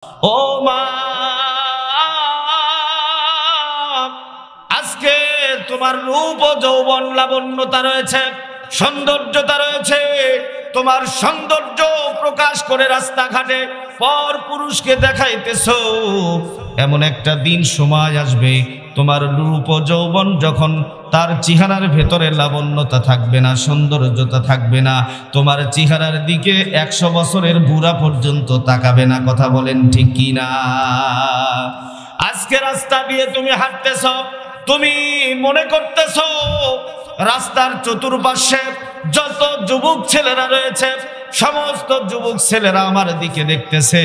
ও মা, আজকে তোমার রূপ ও যৌবন লাবণ্যতা রয়েছে, সৌন্দর্যতা রয়েছে, তোমার সৌন্দর্য প্রকাশ করে রাস্তাঘাটে পর পুরুষকে দেখাইতেছো। এমন একটা দিন সময় আসবে তোমার রূপ ও যৌবন যখন তার চেহারার ভেতরে লাবণ্যতা থাকবে না, সৌন্দর্যতা থাকবে না, তোমার চেহারার দিকে 100 বছরের বুড়া পর্যন্ত তাকাবে না। কথা বলেন ঠিক কি না? আজকে রাস্তা দিয়ে তুমি হাঁটতেছ, তুমি মনে করতেছ রাস্তার চতুর্পাশে যত যুবক ছেলেরা রয়েছে সমস্ত যুবক ছেলেরা আমার দিকে দেখতেছে,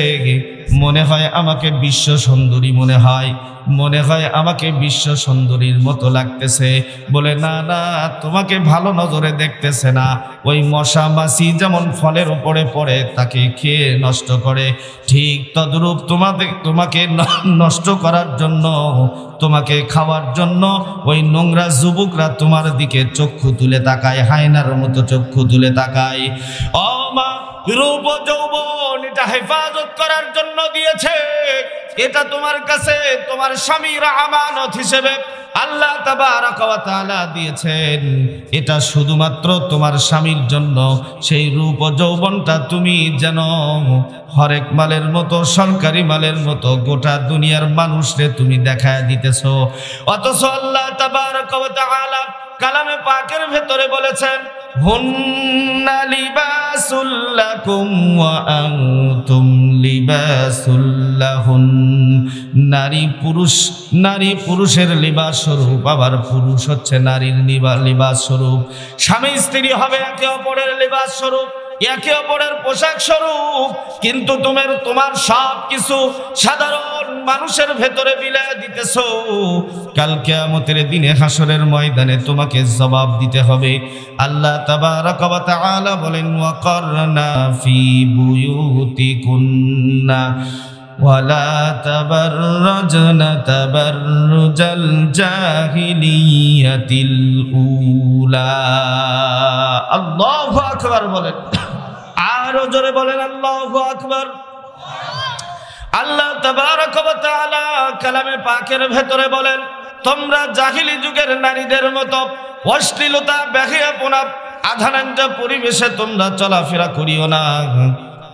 মনে হয় আমাকে বিশ্ব সুন্দরী মনে হয় আমাকে বিশ্ব সুন্দরীর মতো লাগতেছে। বলে না না, তোমাকে ভালো নজরে দেখতেছে না। ওই মশা মাছি যেমন ফলের উপরে পড়ে তাকে খেয়ে নষ্ট করে, ঠিক তদ্রূপ তোমাকে নষ্ট করার জন্য, তোমাকে খাওয়ার জন্য ওই নোংরা যুবকরা তোমার দিকে চক্ষু তুলে তাকায়, হায়নার মতো চক্ষু তুলে তাকায়। ও মা, রূপ ও যৌবন এটা হেফাজত করার জন্য দিয়েছে, এটা তোমার কাছে তোমার স্বামীর আমানত হিসেবে আল্লাহ তাবারক ওয়া তাআলা দিয়েছেন। এটা শুধুমাত্র তোমার স্বামীর জন্য। সেই রূপ ও যৌবনটা তুমি যেন হরেক মালের মতো, সরকারি মালের মতো গোটা দুনিয়ার মানুষরে তুমি দেখায় দিতেছো। অথচ আল্লাহ তাবারক ওয়া তাআলা কালামে পাকের ভেতরে বলেছেন, হুন্না লিবাসুল লাকুম ওয়া আনতুম লিবাসুল লাহুন। নারী পুরুষের লিবাস স্বরূপ, আবার পুরুষ হচ্ছে নারীর লিবাস স্বরূপ। স্বামী স্ত্রী হবে একে অপরের লিবাস স্বরূপ, একে অপরের পোশাক স্বরূপ। কিন্তু তোমার সব কিছু সাধারণ মানুষের ভেতরে বিলায় দিতেছো। কাল কিয়ামতের দিনে হাসরের ময়দানে তোমাকে জবাব দিতে হবে। আল্লাহ তাবারক ওয়া তাআলা বলেন, ওয়াকারনা ফি বুয়ুতিকুন্না ওয়ালা তাবাররাজনা তাবাররুজাল জাহিলিয়াতিল উলা। আল্লাহু আকবার বলেন, আরো জোরে বলেন আল্লাহু আকবার। আল্লাহ তাবারক ওয়া তাআলা কালামে পাকের ভেতরে বলেন, তোমরা জাহিলি যুগের নারীদের মতো অশ্লীলতা, বেহায়াপনা, আধানাঞ্জা পরিবেশে তোমরা চলাফেরা করিও না।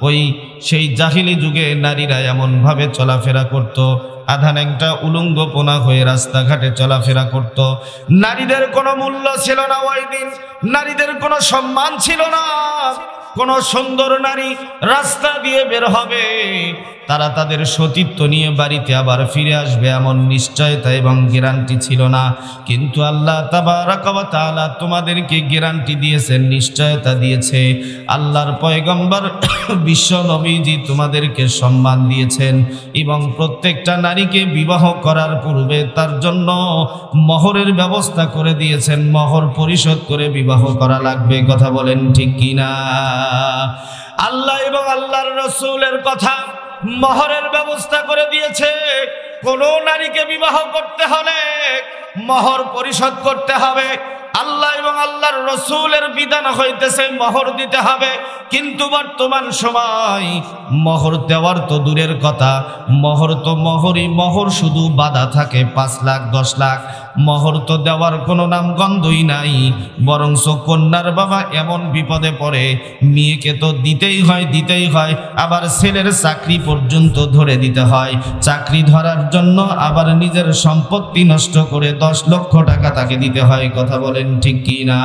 ওই সেই জাহিলি যুগে নারীরা এমন ভাবে চলাফেরা করত, আধানাংটা উলঙ্গপনা হয়ে রাস্তাঘাটে চলাফেরা করত। নারীদের কোনো মূল্য ছিল না ওই দিন, নারীদের কোনো সম্মান ছিল না। কোন সুন্দর নারী রাস্তা দিয়ে বের হবে, তারা তাদের সতীত্ব নিয়ে বাড়িতে আবার ফিরে আসবে এমন নিশ্চয়তা এবং গ্যারান্টি ছিল না। কিন্তু আল্লাহ তাবারক ওয়া তাআলা তোমাদেরকে গ্যারান্টি দিয়েছেন, নিশ্চয়তা দিয়েছে। আল্লাহর পয়গম্বর বিশ্ব নবীজি তোমাদেরকে সম্মান দিয়েছেন এবং প্রত্যেকটা নারীকে বিবাহ করার পূর্বে তার জন্য মোহরের ব্যবস্থা করে দিয়েছেন। মোহর পরিশোধ করে বিবাহ করা লাগবে। কথা বলেন ঠিক কিনা? আল্লাহ এবং আল্লাহর রাসূলের কথা, মোহরের ব্যবস্থা করে দিয়েছে। কোন নারীকে বিবাহ করতে হলে মোহর পরিশোধ করতে হবে। আল্লাহ এবং আল্লাহর রাসূলের বিধান হইতেছে মোহর দিতে হবে। কিন্তু বর্তমান সময় মোহর দেওয়ার তো দূরের কথা, মোহর তো মোহর শুধু বাধা থাকে 5 লাখ 10 লাখ। মোহর তো দেওয়ার কোনো নাম গন্ধই নাই। বরঞ্চ কন্যার বাবা এমন বিপদে পড়ে, মেয়েকে তো দিতেই হয়, আবার ছেলের চাকরি পর্যন্ত ধরে দিতে হয়। চাকরি ধরার জন্য আবার নিজের সম্পত্তি নষ্ট করে 10 লক্ষ টাকা তাকে দিতে হয়। কথা বলেন ঠিক কি না?